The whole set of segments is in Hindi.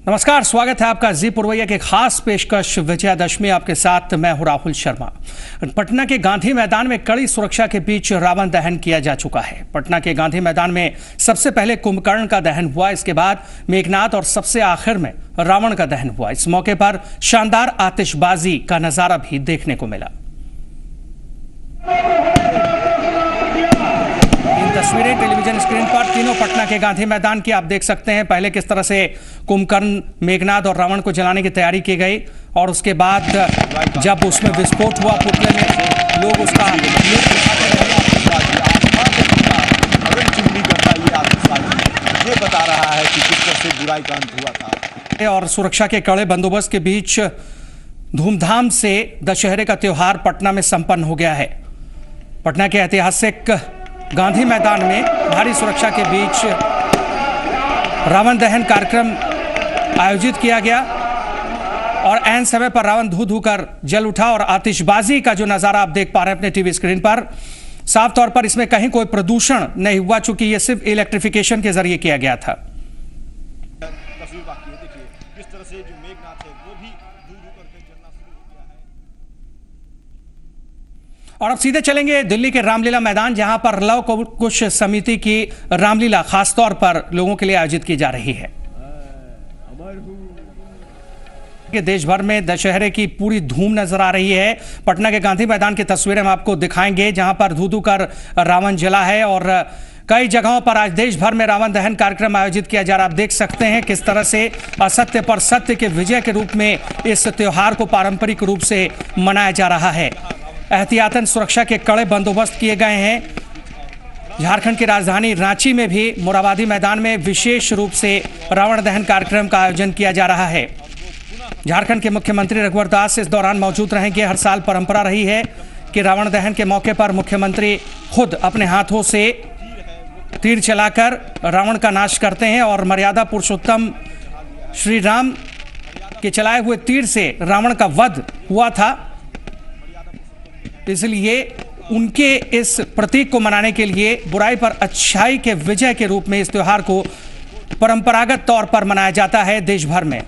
नमस्कार, स्वागत है आपका जी पुरवैया के खास पेशकश विजयादशमी। आपके साथ मैं हूं राहुल शर्मा। पटना के गांधी मैदान में कड़ी सुरक्षा के बीच रावण दहन किया जा चुका है। पटना के गांधी मैदान में सबसे पहले कुंभकर्ण का दहन हुआ, इसके बाद मेघनाद और सबसे आखिर में रावण का दहन हुआ। इस मौके पर शानदार आतिशबाजी का नजारा भी देखने को मिला। तस्वीरें टेलीविजन स्क्रीन पर तीनों पटना के गांधी मैदान की आप देख सकते हैं। पहले किस तरह से कुंभकर्ण, मेघनाद और रावण को जलाने की तैयारी की गई और उसके बाद जब उसमें विस्फोट हुआ पुतले में, लोग उसका ये बता रहा है कि किस तरह से बुराई का अंत हुआ था। और सुरक्षा के कड़े बंदोबस्त के बीच धूमधाम से दशहरे का त्योहार पटना में संपन्न हो गया है। पटना के ऐतिहासिक गांधी मैदान में भारी सुरक्षा के बीच रावण दहन कार्यक्रम आयोजित किया गया और ऐन समय पर रावण धू धू कर जल उठा और आतिशबाजी का जो नजारा आप देख पा रहे हैं अपने टीवी स्क्रीन पर, साफ तौर पर इसमें कहीं कोई प्रदूषण नहीं हुआ, चूंकि यह सिर्फ इलेक्ट्रिफिकेशन के जरिए किया गया था। तस्वीर बाकी है, देखिए किस तरह से जो मेघनाद है वो भी धू धू करके जलना शुरू हो गया है। और अब सीधे चलेंगे दिल्ली के रामलीला मैदान, जहां पर लव कुश समिति की रामलीला खासतौर पर लोगों के लिए आयोजित की जा रही है। देश भर में दशहरे की पूरी धूम नजर आ रही है। पटना के गांधी मैदान की तस्वीरें हम आपको दिखाएंगे, जहां पर धू धू कर रावण जला है और कई जगहों पर आज देश भर में रावण दहन कार्यक्रम आयोजित किया जा रहा है। आप देख सकते हैं किस तरह से असत्य पर सत्य के विजय के रूप में इस त्योहार को पारंपरिक रूप से मनाया जा रहा है। एहतियातन सुरक्षा के कड़े बंदोबस्त किए गए हैं। झारखंड की राजधानी रांची में भी मोरहाबादी मैदान में विशेष रूप से रावण दहन कार्यक्रम का आयोजन किया जा रहा है। झारखंड के मुख्यमंत्री रघुवर दास इस दौरान मौजूद रहेंगे। हर साल परंपरा रही है कि रावण दहन के मौके पर मुख्यमंत्री खुद अपने हाथों से तीर चलाकर रावण का नाश करते हैं और मर्यादा पुरुषोत्तम श्री राम के चलाए हुए तीर से रावण का वध हुआ था। इसलिए उनके इस प्रतीक को मनाने के लिए बुराई पर अच्छाई के विजय के रूप में इस त्योहार को परंपरागत तौर पर मनाया जाता है देश भर में।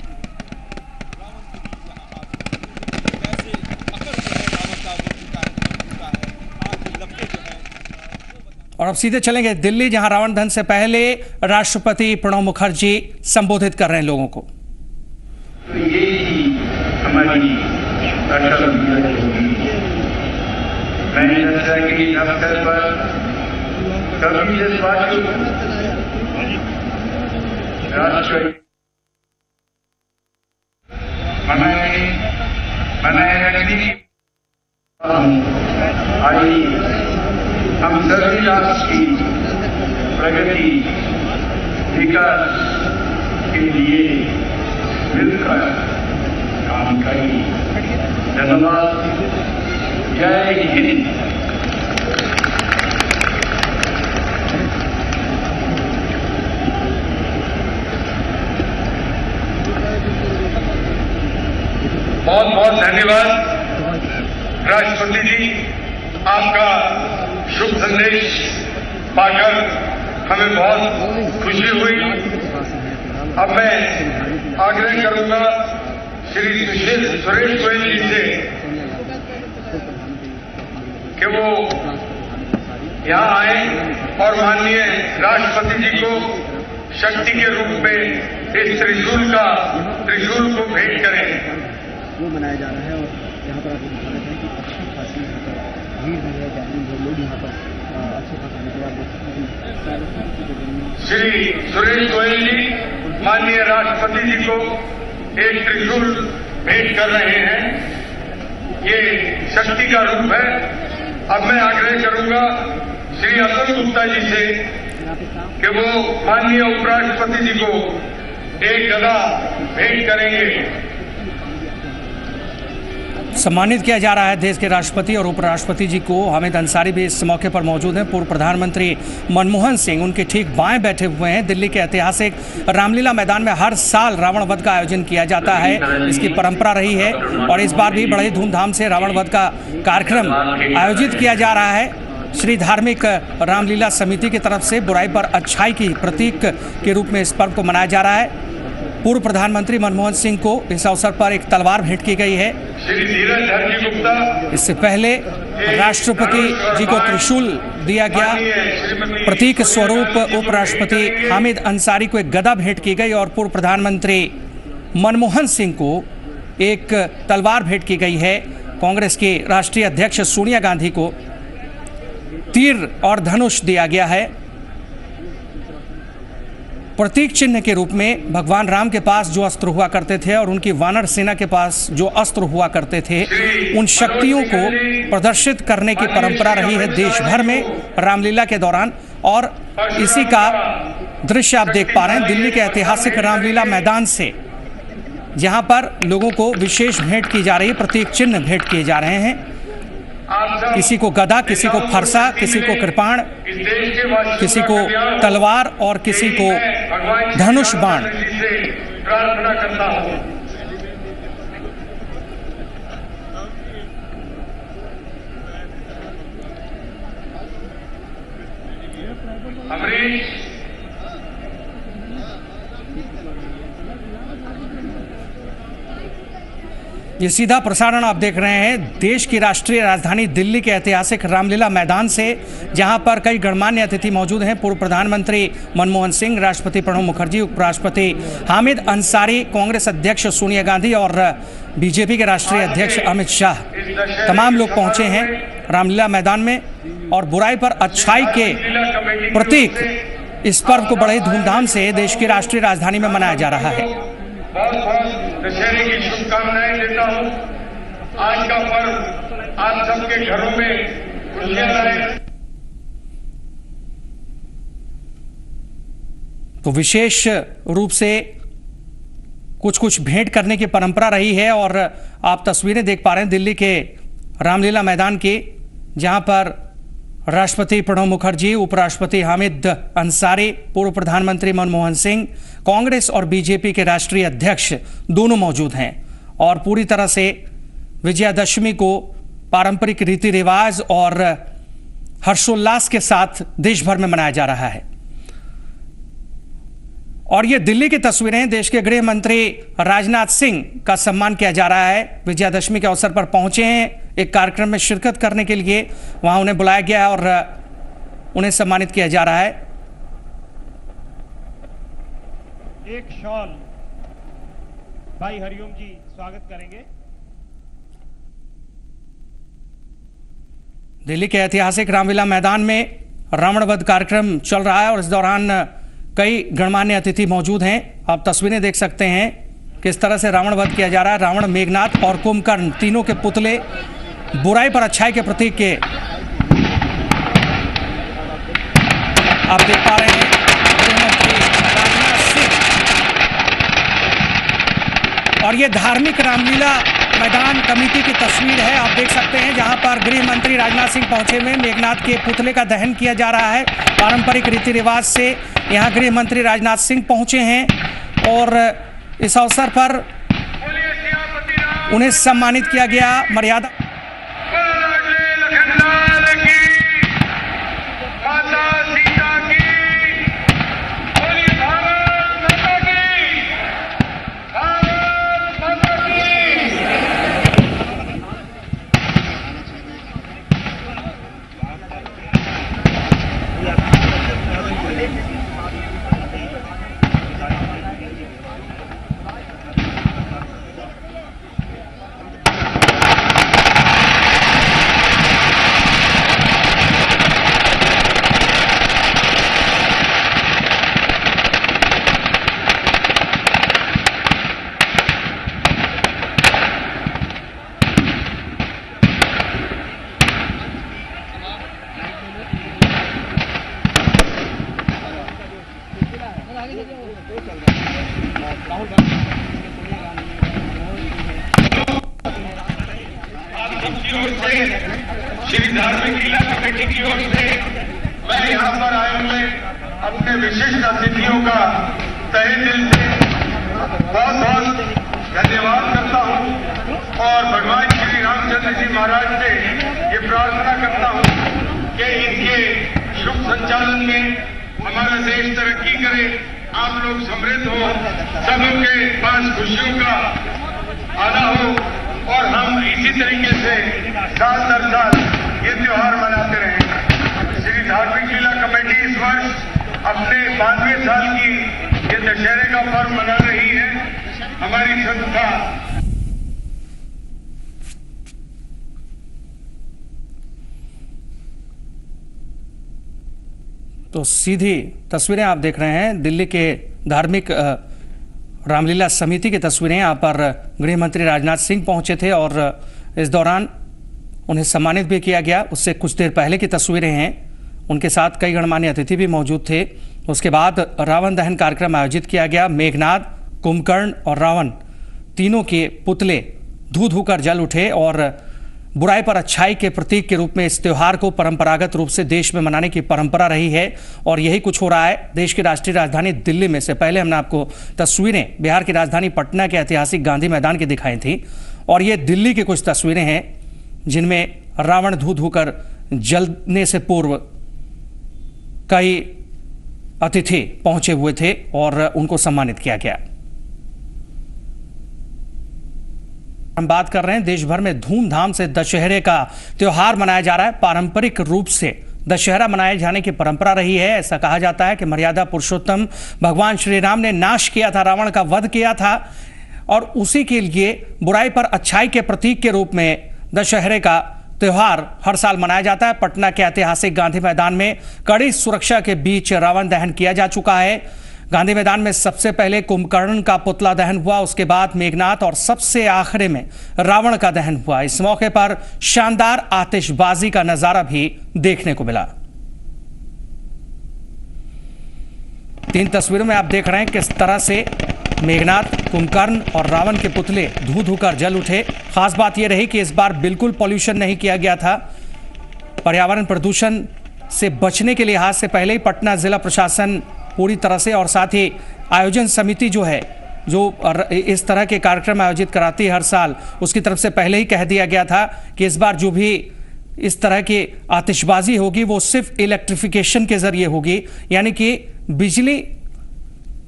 और अब सीधे चलेंगे दिल्ली, जहां रावण दहन से पहले राष्ट्रपति प्रणब मुखर्जी संबोधित कर रहे हैं लोगों को। तो ये ही हमारी मैंने दशहरा के अवसर पर सभी देशवासियों को राष्ट्रपति बनाए रखने की आइए हम सभी राष्ट्र की प्रगति विकास के लिए मिलकर काम करें। धन्यवाद। जय हिंद। बहुत बहुत धन्यवाद राष्ट्रपति जी, आपका शुभ संदेश पाकर हमें बहुत खुशी हुई। अब मैं आग्रह करूंगा श्री सुरेश गोयल जी से कि वो यहाँ आए और माननीय राष्ट्रपति जी को शक्ति के रूप में इस त्रिशूल को भेंट करें। वो मनाया जा रहा है और यहाँ पर आपको दिखा रहे हैं कि अच्छी खासी यहाँ पर भीड़ भी है, गैदरिंग है, लोग यहाँ पर अच्छे खासा आने के बाद देख सकते हैं। श्री सुरेश गोयल जी माननीय राष्ट्रपति जी को एक त्रिशूल भेंट कर रहे हैं। ये शक्ति का रूप है। अब मैं आग्रह करूंगा श्री अतुल गुप्ता जी से कि वो माननीय उपराष्ट्रपति जी को एक गदा भेंट करेंगे। सम्मानित किया जा रहा है देश के राष्ट्रपति और उपराष्ट्रपति जी को। हामिद अंसारी भी इस मौके पर मौजूद हैं। पूर्व प्रधानमंत्री मनमोहन सिंह उनके ठीक बाएं बैठे हुए हैं। दिल्ली के ऐतिहासिक रामलीला मैदान में हर साल रावण वध का आयोजन किया जाता है, इसकी परंपरा रही है और इस बार भी बड़े धूमधाम से रावण वध का कार्यक्रम आयोजित किया जा रहा है। श्री धार्मिक रामलीला समिति की तरफ से बुराई पर अच्छाई की प्रतीक के रूप में इस पर्व को मनाया जा रहा है। पूर्व प्रधानमंत्री मनमोहन सिंह को इस अवसर पर एक तलवार भेंट की गई है। श्री धीरज धरजी गुप्ता, इससे पहले राष्ट्रपति जी को त्रिशूल दिया गया। प्रतीक स्वरूप उपराष्ट्रपति हामिद अंसारी को एक गदा भेंट की गई और पूर्व प्रधानमंत्री मनमोहन सिंह को एक तलवार भेंट की गई है। कांग्रेस की राष्ट्रीय अध्यक्ष सोनिया गांधी को तीर और धनुष दिया गया है। प्रतीक चिन्ह के रूप में भगवान राम के पास जो अस्त्र हुआ करते थे और उनकी वानर सेना के पास जो अस्त्र हुआ करते थे, उन शक्तियों को प्रदर्शित करने की परंपरा रही है देश भर में रामलीला के दौरान। और इसी का दृश्य आप देख पा रहे हैं दिल्ली के ऐतिहासिक रामलीला मैदान से, जहां पर लोगों को विशेष भेंट की जा रही है, प्रतीक चिन्ह भेंट किए जा रहे हैं। किसी को गदा, किसी को फरसा, किसी को कृपाण, किसी को तलवार और किसी को धनुष बाण। प्रार्थना करता हूं। अमरीश, ये सीधा प्रसारण आप देख रहे हैं देश की राष्ट्रीय राजधानी दिल्ली के ऐतिहासिक रामलीला मैदान से, जहां पर कई गणमान्य अतिथि मौजूद हैं। पूर्व प्रधानमंत्री मनमोहन सिंह, राष्ट्रपति प्रणब मुखर्जी, उपराष्ट्रपति हामिद अंसारी, कांग्रेस अध्यक्ष सोनिया गांधी और बीजेपी के राष्ट्रीय अध्यक्ष अमित शाह, तमाम लोग पहुंचे हैं रामलीला मैदान में। और बुराई पर अच्छाई के प्रतीक इस पर्व को बड़े धूमधाम से देश की राष्ट्रीय राजधानी में मनाया जा रहा है। बहुत बहुत दशहरे की शुभकामनाएं देता हूं। आज का पर्व आप सबके घरों में खुशियां लाए। तो विशेष रूप से कुछ भेंट करने की परंपरा रही है और आप तस्वीरें देख पा रहे हैं दिल्ली के रामलीला मैदान की, जहां पर राष्ट्रपति प्रणब मुखर्जी, उपराष्ट्रपति हामिद अंसारी, पूर्व प्रधानमंत्री मनमोहन सिंह, कांग्रेस और बीजेपी के राष्ट्रीय अध्यक्ष दोनों मौजूद हैं। और पूरी तरह से विजयादशमी को पारंपरिक रीति रिवाज और हर्षोल्लास के साथ देश भर में मनाया जा रहा है। और ये दिल्ली की तस्वीरें हैं। देश के गृह मंत्री राजनाथ सिंह का सम्मान किया जा रहा है। विजयादशमी के अवसर पर पहुंचे हैं एक कार्यक्रम में शिरकत करने के लिए, वहां उन्हें बुलाया गया है और उन्हें सम्मानित किया जा रहा है। एक शॉल भाई हरिओम जी स्वागत करेंगे। दिल्ली के ऐतिहासिक रामलीला मैदान में रावण वध कार्यक्रम चल रहा है और इस दौरान कई गणमान्य अतिथि मौजूद हैं। आप तस्वीरें देख सकते हैं किस तरह से रावण वध किया जा रहा है। रावण, मेघनाथ और कुंभकर्ण तीनों के पुतले बुराई पर अच्छाई के प्रतीक के आप देख पा रहे हैं। गृहमंत्री राजनाथ सिंह और ये धार्मिक रामलीला मैदान कमेटी की तस्वीर है, आप देख सकते हैं, जहां पर गृह मंत्री राजनाथ सिंह पहुंचे हुए मेघनाथ के पुतले का दहन किया जा रहा है। पारंपरिक रीति रिवाज से यहां गृह मंत्री राजनाथ सिंह पहुंचे हैं और इस अवसर पर उन्हें सम्मानित किया गया। मर्यादा श्री धार्मिक लीला कमेटी की ओर से मैं यहाँ पर आए हुए अपने विशिष्ट अतिथियों का तहे दिल से बहुत बहुत धन्यवाद करता हूँ और भगवान श्री रामचंद्र जी महाराज से ये प्रार्थना करता हूँ कि इनके शुभ संचालन में हमारा देश तरक्की करे आप लोग समृद्ध हो, सबों के पास खुशियों का आना हो और हम इसी तरीके से साल दर साल ये त्योहार मनाते रहें। श्री धार्मिक लीला कमेटी इस वर्ष अपने 92वें साल की ये दशहरे का पर्व मना रही है। हमारी संस्था तो सीधी तस्वीरें आप देख रहे हैं दिल्ली के धार्मिक रामलीला समिति की तस्वीरें। यहाँ पर गृह मंत्री राजनाथ सिंह पहुंचे थे और इस दौरान उन्हें सम्मानित भी किया गया। उससे कुछ देर पहले की तस्वीरें हैं, उनके साथ कई गणमान्य अतिथि भी मौजूद थे। उसके बाद रावण दहन कार्यक्रम आयोजित किया गया। मेघनाद, कुंभकर्ण और रावण तीनों के पुतले धू धू कर जल उठे और बुराई पर अच्छाई के प्रतीक के रूप में इस त्योहार को परंपरागत रूप से देश में मनाने की परंपरा रही है और यही कुछ हो रहा है देश की राष्ट्रीय राजधानी दिल्ली में। से पहले हमने आपको तस्वीरें बिहार की राजधानी पटना के ऐतिहासिक गांधी मैदान की दिखाई थी और ये दिल्ली की कुछ तस्वीरें हैं जिनमें रावण धू धू कर जलने से पूर्व कई अतिथि पहुंचे हुए थे और उनको सम्मानित किया गया। हम बात कर रहे हैं देश भर में धूमधाम से दशहरे का त्योहार मनाया जा रहा है। पारंपरिक रूप से दशहरा मनाए जाने की परंपरा रही है। ऐसा कहा जाता है कि मर्यादा पुरुषोत्तम भगवान श्री राम ने नाश किया था, रावण का वध किया था और उसी के लिए बुराई पर अच्छाई के प्रतीक के रूप में दशहरे का त्योहार हर साल मनाया जाता है। पटना के ऐतिहासिक गांधी मैदान में कड़ी सुरक्षा के बीच रावण दहन किया जा चुका है। गांधी मैदान में सबसे पहले कुंभकर्ण का पुतला दहन हुआ, उसके बाद मेघनाद और सबसे आखिरी में रावण का दहन हुआ। इस मौके पर शानदार आतिशबाजी का नजारा भी देखने को मिला। 3 तस्वीरों में आप देख रहे हैं किस तरह से मेघनाद, कुंभकर्ण और रावण के पुतले धू धू कर जल उठे। खास बात यह रही कि इस बार बिल्कुल पॉल्यूशन नहीं किया गया था। पर्यावरण प्रदूषण से बचने के लिहाज से पहले ही पटना जिला प्रशासन पूरी तरह से और साथ ही आयोजन समिति जो है जो इस तरह के कार्यक्रम आयोजित कराती है हर साल, उसकी तरफ से पहले ही कह दिया गया था कि इस बार जो भी इस तरह की आतिशबाजी होगी वो सिर्फ इलेक्ट्रिफिकेशन के जरिए होगी, यानी कि बिजली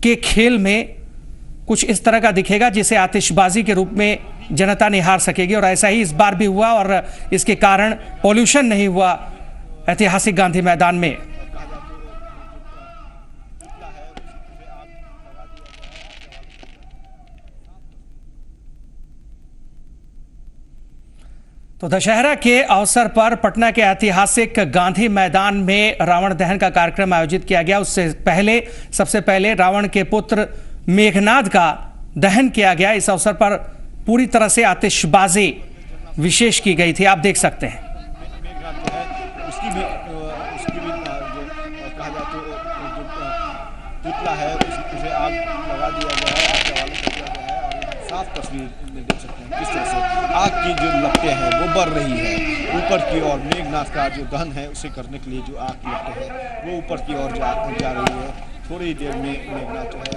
के खेल में कुछ इस तरह का दिखेगा जिसे आतिशबाजी के रूप में जनता निहार सकेगी। और ऐसा ही इस बार भी हुआ और इसके कारण पॉल्यूशन नहीं हुआ ऐतिहासिक गांधी मैदान में। तो दशहरा के अवसर पर पटना के ऐतिहासिक गांधी मैदान में रावण दहन का कार्यक्रम आयोजित किया गया। उससे पहले सबसे पहले रावण के पुत्र मेघनाद का दहन किया गया। इस अवसर पर पूरी तरह से आतिशबाजी विशेष की गई थी, आप देख सकते हैं। मेघनाद जो है उसकी भी जो कहा जाए तो जो पुतला है उसे आग लगा दिया गया है, आग का हवाले कर दिया गया है और साफ तस्वीर में देख सकते हैं किस तरह से आग की जो लपटें हैं वो बढ़ रही है ऊपर की ओर। मेघनाद का जो दहन है उसे करने के लिए जो आग की लपटें हैं वो ऊपर की ओर जा रही है। थोड़ी देर में मेघनाद जो है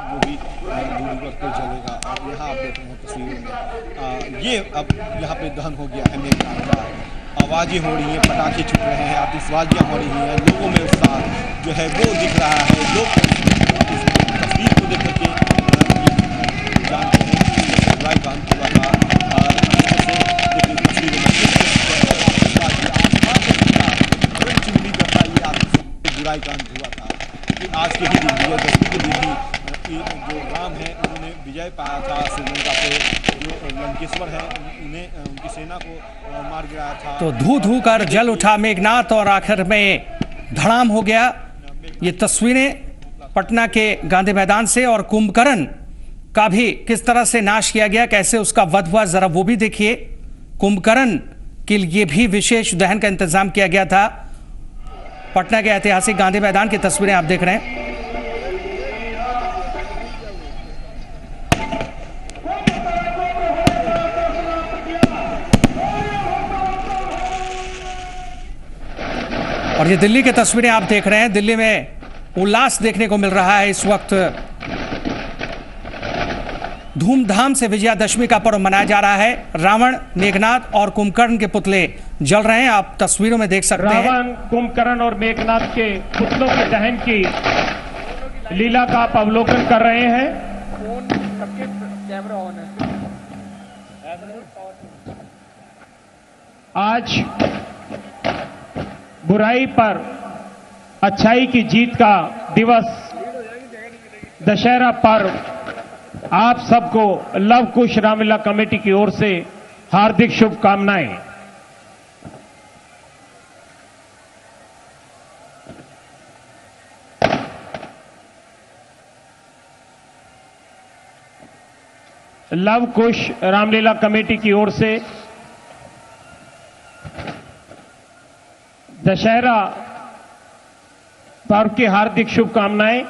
वो भी दूर करके जलेगा। और यहाँ आप देख रहे हैं तस्वीरों में ये अब यहाँ पे दहन हो गया है मेघनाद का। आवाज़ें हो रही हैं, पटाखे छूट रहे हैं, आतिशबाजियाँ हो रही हैं, लोगों में उत्साह जो है वो दिख रहा है। लोग इस तस्वीर को देख करके जानते हैं कि बुराई का अंत हुआ था। बुराई का अंत हुआ था कि आज के ही दिन विजयदशमी के दिन ही जो राम है उन्होंने विजय पाया था श्रीलंका पे। जो लंकेश्वर है उन्हें उनकी सेना को मार गिराया था। तो धू धू कर जल उठा मेघनाद और आखिर में धड़ाम हो गया। ये तस्वीरें पटना के गांधी मैदान से और कुंभकर्ण का भी किस तरह से नाश किया गया, कैसे उसका वध हुआ, जरा वो भी देखिए। कुंभकर्ण के लिए भी विशेष दहन का इंतजाम किया गया था। पटना के ऐतिहासिक गांधी मैदान की तस्वीरें आप देख रहे हैं। और ये दिल्ली की तस्वीरें आप देख रहे हैं। दिल्ली में उल्लास देखने को मिल रहा है। इस वक्त धूमधाम से विजयादशमी का पर्व मनाया जा रहा है। रावण, मेघनाद और कुंभकर्ण के पुतले जल रहे हैं, आप तस्वीरों में देख सकते हैं। रावण, कुंभकर्ण और मेघनाद के पुतलों के दहन की लीला का आप अवलोकन कर रहे हैं। आज बुराई पर अच्छाई की जीत का दिवस दशहरा पर्व, आप सबको लव कुश रामलीला कमेटी की ओर से हार्दिक शुभकामनाएं। लव कुश रामलीला कमेटी की ओर से दशहरा पर्व की हार्दिक शुभकामनाएं।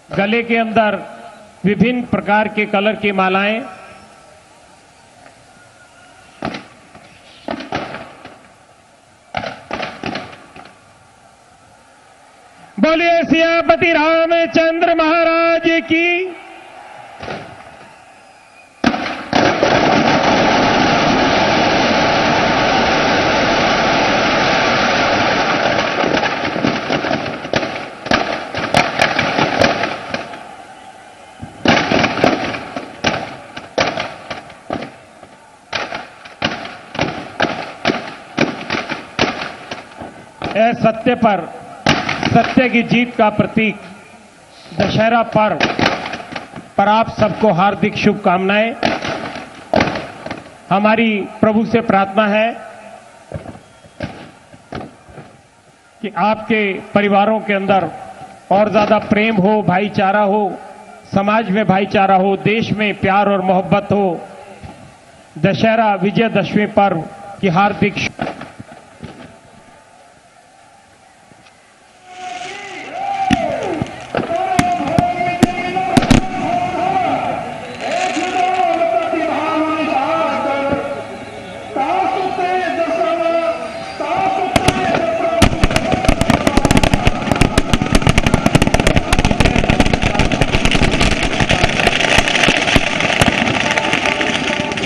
गले के अंदर विभिन्न प्रकार के कलर की मालाएं, बोलिए सियापति रामचंद्र महाराज की। सत्य पर सत्य की जीत का प्रतीक दशहरा पर्व पर आप सबको हार्दिक शुभकामनाएं। हमारी प्रभु से प्रार्थना है कि आपके परिवारों के अंदर और ज्यादा प्रेम हो, भाईचारा हो, समाज में भाईचारा हो, देश में प्यार और मोहब्बत हो। दशहरा विजयदशमी पर्व की हार्दिक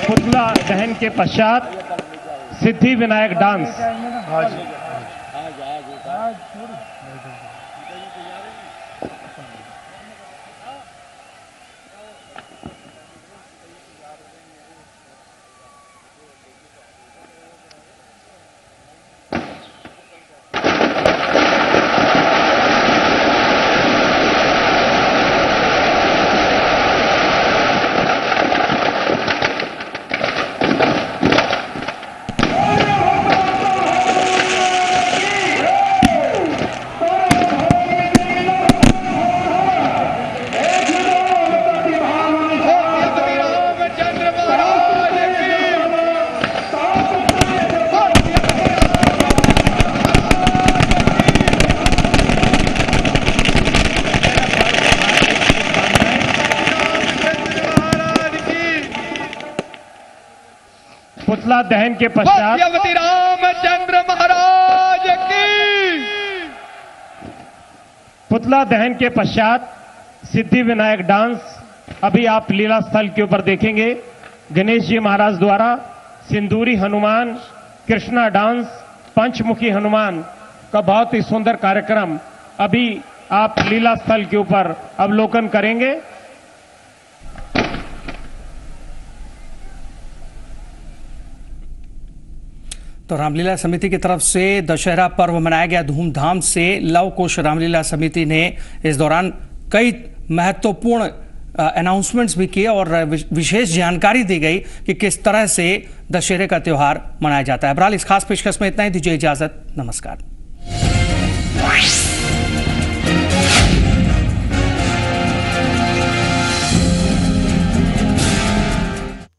पुतला दहन के पश्चात सिद्धि विनायक डांस। पुतला दहन के पश्चात रामचंद्र महाराज की। पुतला दहन के पश्चात सिद्धि विनायक डांस अभी आप लीला स्थल के ऊपर देखेंगे। गणेश जी महाराज द्वारा सिंदूरी हनुमान, कृष्णा डांस, पंचमुखी हनुमान का बहुत ही सुंदर कार्यक्रम अभी आप लीला स्थल के ऊपर अवलोकन करेंगे। तो रामलीला समिति की तरफ से दशहरा पर्व मनाया गया धूमधाम से। लव कुश रामलीला समिति ने इस दौरान कई महत्वपूर्ण अनाउंसमेंट्स भी किए और विशेष जानकारी दी गई कि किस तरह से दशहरे का त्यौहार मनाया जाता है। बहरहाल इस खास पेशकश में इतना ही, दीजिए इजाजत, नमस्कार।